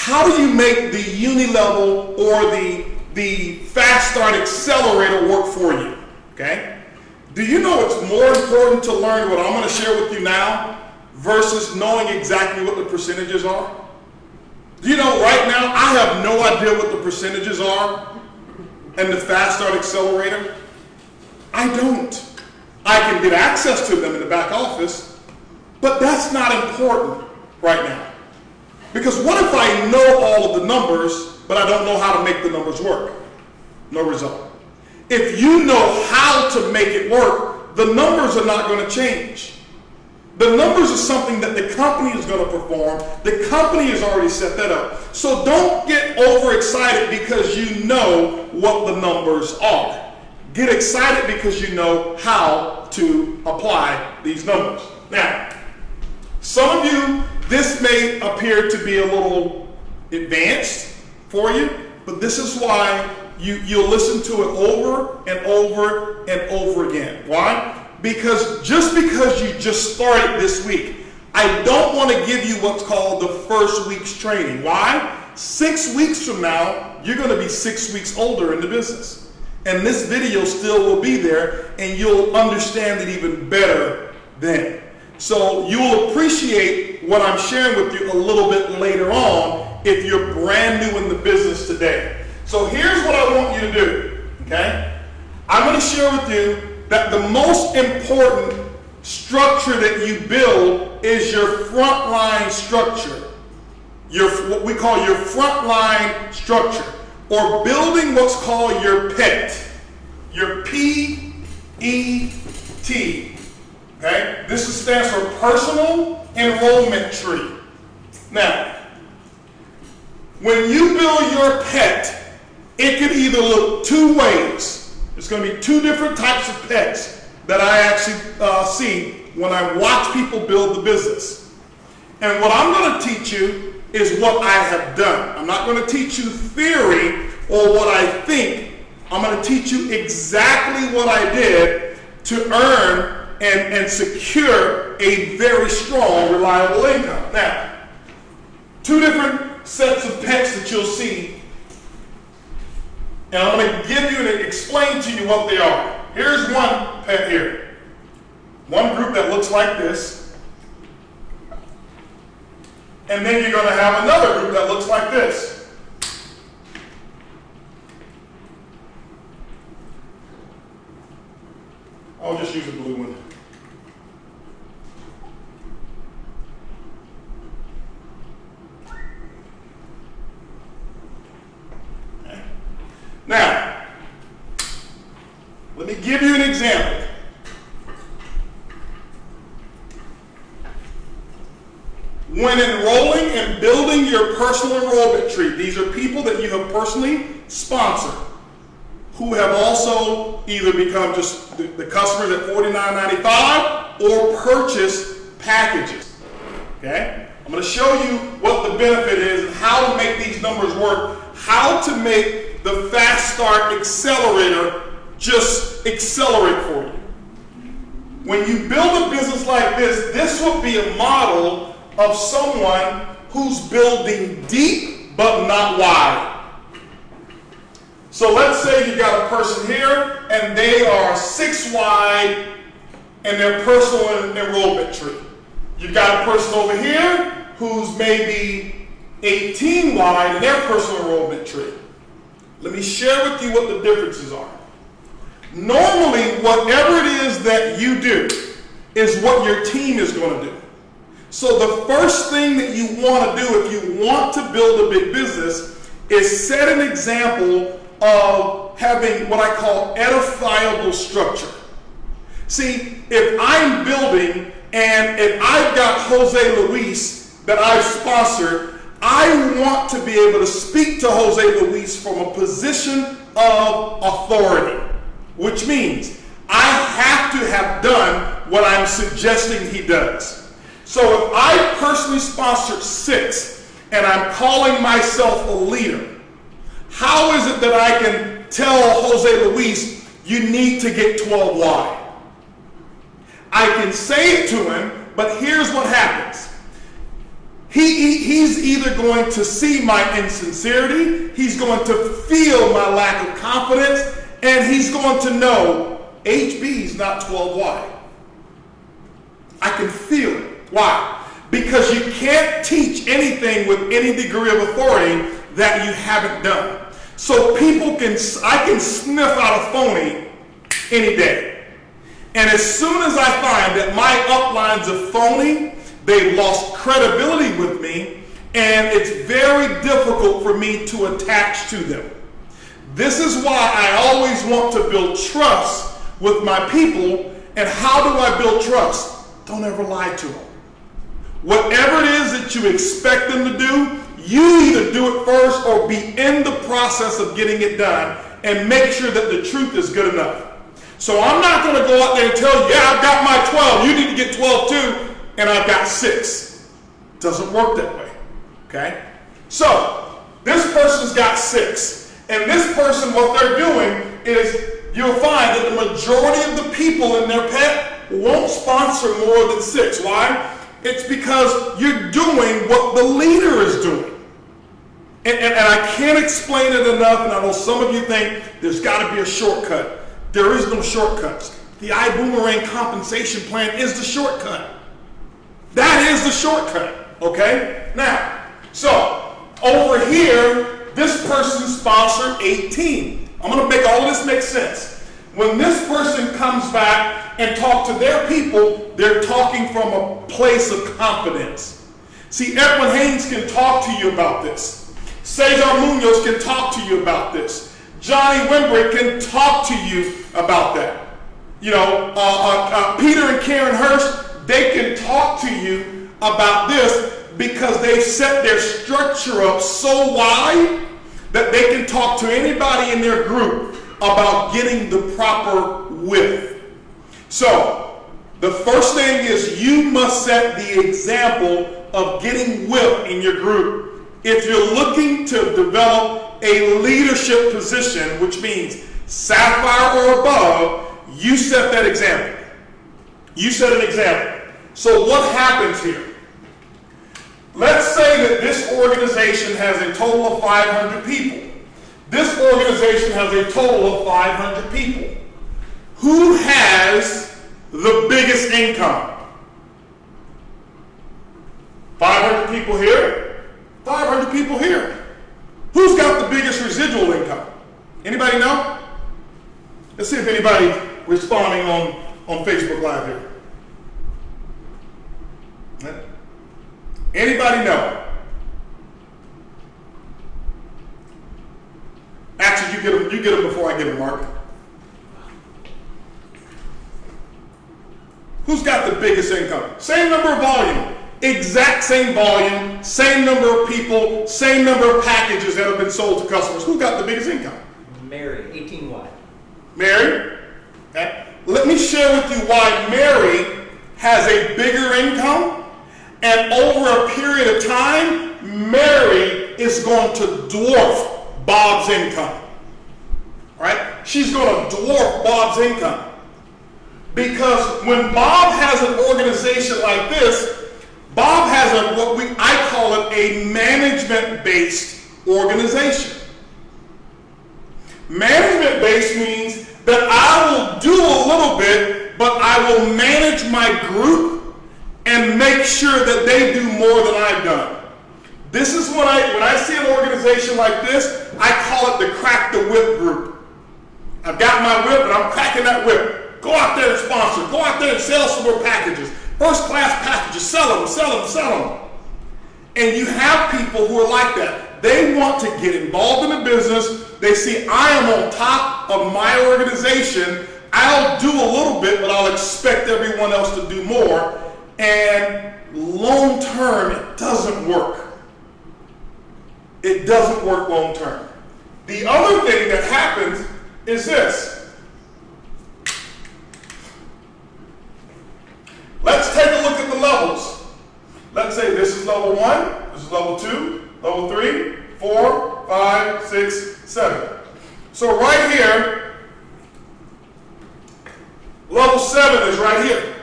how do you make the uni-level or the Fast Start Xccelerator work for you? Okay? Do you know it's more important to learn what I'm going to share with you now versus knowing exactly what the percentages are? Do you know right now I have no idea what the percentages are in the Fast Start Xccelerator? I don't. I can get access to them in the back office, but that's not important right now. Because what if I know all of the numbers, but I don't know how to make the numbers work? No result. If you know how to make it work, the numbers are not going to change. The numbers are something that the company is going to perform. The company has already set that up. So don't get overexcited because you know what the numbers are. Get excited because you know how to apply these numbers. Now, some of you, this may appear to be a little advanced for you, but this is why you'll listen to it over and over and over again. Why? Because just because you just started this week, I don't want to give you what's called the first week's training. Why? 6 weeks from now, you're going to be 6 weeks older in the business. And this video still will be there, and you'll understand it even better then. So you'll appreciate what I'm sharing with you a little bit later on if you're brand new in the business today. So here's what I want you to do, okay? I'm going to share with you that the most important structure that you build is your frontline structure. What we call your frontline structure, or building what's called your PET, your P-E-T. Okay? This stands for Personal Enrollment Tree. Now, when you build your PET, it can either look two ways. There's going to be two different types of PETs that I actually see when I watch people build the business. And what I'm going to teach you is what I have done. I'm not going to teach you theory or what I think. I'm going to teach you exactly what I did to earn and secure a very strong, reliable income. Now, two different sets of PETs that you'll see, and I'm going to give you and explain to you what they are. Here's one PET here. One group that looks like this. And then you're going to have another group that looks like this. I'll just use a blue one. Okay. Now, let me give you an example. When enrolling and building your personal enrollment tree, these are people that you have personally sponsored, who have also either become just the customers at $49.95 or purchase packages. Okay? I'm going to show you what the benefit is and how to make these numbers work, how to make the Fast Start Xccelerator just accelerate for you. When you build a business like this, this will be a model of someone who's building deep but not wide. So let's say you got a person here and they are 6 wide in their personal enrollment tree. You've got a person over here who's maybe 18 wide in their personal enrollment tree. Let me share with you what the differences are. Normally, whatever it is that you do is what your team is going to do. So the first thing that you want to do if you want to build a big business is set an example of having what I call edifiable structure. See, if I'm building and if I've got Jose Luis that I've sponsored, I want to be able to speak to Jose Luis from a position of authority, which means I have to have done what I'm suggesting he does. So if I personally sponsored 6 and I'm calling myself a leader, how is it that I can tell Jose Luis, you need to get 12 wide? I can say it to him, but here's what happens. He's either going to see my insincerity, he's going to feel my lack of confidence, and he's going to know HB is not 12 wide. I can feel it. Why? Because you can't teach anything with any degree of authority that you haven't done. So I can sniff out a phony any day. And as soon as I find that my uplines are phony, they've lost credibility with me, and it's very difficult for me to attach to them. This is why I always want to build trust with my people. And how do I build trust? Don't ever lie to them. Whatever it is that you expect them to do, you either do it first or be in the process of getting it done and make sure that the truth is good enough. So I'm not going to go out there and tell you, yeah, I've got my 12, you need to get 12 too, and I've got 6. Doesn't work that way, okay? So this person's got 6, and this person, what they're doing is, you'll find that the majority of the people in their pet won't sponsor more than 6. Why? It's because you're doing what the leader is doing. And I can't explain it enough, and I know some of you think there's got to be a shortcut. There is no shortcuts. The iBuumerang compensation plan is the shortcut. That is the shortcut, okay? Now, so over here, this person sponsored 18. I'm going to make all of this make sense. When this person comes back and talks to their people, they're talking from a place of confidence. See, Edwin Haynes can talk to you about this. Cesar Munoz can talk to you about this. Johnny Wimbrick can talk to you about that. You know, Peter and Karen Hurst, they can talk to you about this because they've set their structure up so wide that they can talk to anybody in their group about getting the proper width. So, the first thing is you must set the example of getting width in your group. If you're looking to develop a leadership position, which means sapphire or above, you set that example. You set an example. So what happens here? Let's say that this organization has a total of 500 people. This organization has a total of 500 people. Who has the biggest income? 500 people here, 500 people here. Who's got the biggest residual income? Anybody know? Let's see if anybody's responding on Facebook Live here. Anybody know? Actually, you get them before I get them, Mark. Who's got the biggest income? Same number of volume. Exact same volume, same number of people, same number of packages that have been sold to customers. Who got the biggest income? Mary, 18 wide. Mary? Okay. Let me share with you why Mary has a bigger income, and over a period of time, Mary is going to dwarf Bob's income. Right? She's going to dwarf Bob's income. Because when Bob has an organization like this, Bob has I call it a management-based organization. Management-based means that I will do a little bit, but I will manage my group and make sure that they do more than I've done. This is when I see an organization like this, I call it the crack the whip group. I've got my whip and I'm cracking that whip. Go out there and sponsor. Go out there and sell some more packages. First class packages, sell them, sell them, sell them. And you have people who are like that. They want to get involved in the business. They see I am on top of my organization. I'll do a little bit, but I'll expect everyone else to do more. And long term, it doesn't work. It doesn't work long term. The other thing that happens is this. Let's take a look at the levels. Let's say this is level 1, this is level 2, level 3, 4, 5, 6, 7. So right here, level 7 is right here.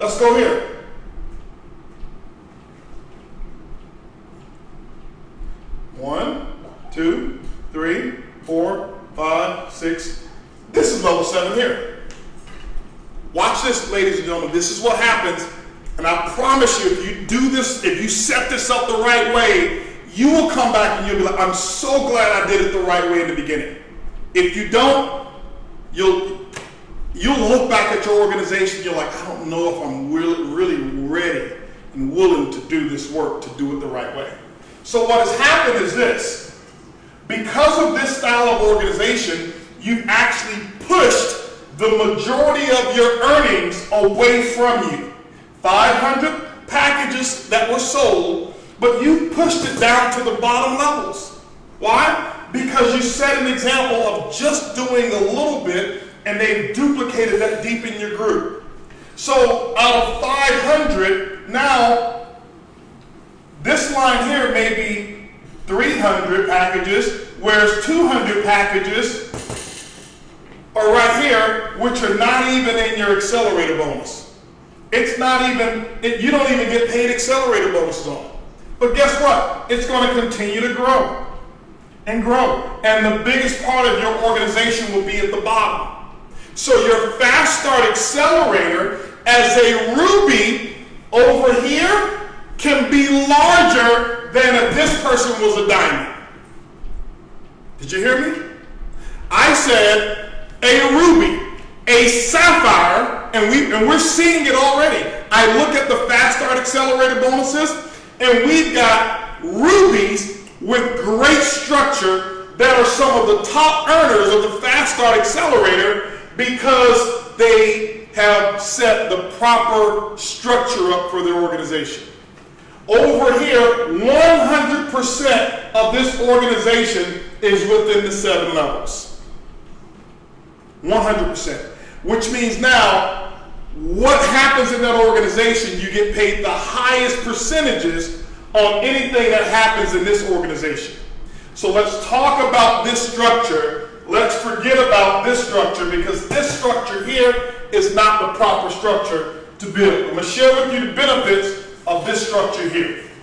Let's go here. 1, 2, 3, 4, 5, 6. This is level 7 here. Watch this, ladies and gentlemen. This is what happens. And I promise you, if you do this, if you set this up the right way, you will come back and you'll be like, I'm so glad I did it the right way in the beginning. If you don't, you'll look back at your organization, you're like, I don't know if I'm really ready and willing to do this work, to do it the right way. So what has happened is this. Because of this style of organization, you've actually pushed the majority of your earnings away from you. 500 packages that were sold, but you pushed it down to the bottom levels. Why? Because you set an example of just doing a little bit, and they've duplicated that deep in your group. So out of 500, now this line here may be 300 packages, whereas 200 packages are right here, which are not even in your Xccelerator bonus. It's not even, you don't even get paid Xccelerator bonuses on it. But guess what? It's going to continue to grow and grow. And the biggest part of your organization will be at the bottom. So your Fast Start Xccelerator as a Ruby over here can be larger than if this person was a diamond. Did you hear me? I said a Ruby, a Sapphire, and we're seeing it already. I look at the Fast Start Xccelerator bonuses, and we've got Rubies with great structure that are some of the top earners of the Fast Start Xccelerator because they have set the proper structure up for their organization. Over here, 100% of this organization is within the 7 levels. 100%. Which means now, what happens in that organization, you get paid the highest percentages on anything that happens in this organization. So let's talk about this structure. Let's forget about this structure because this structure here is not the proper structure to build. I'm going to share with you the benefits of this structure here.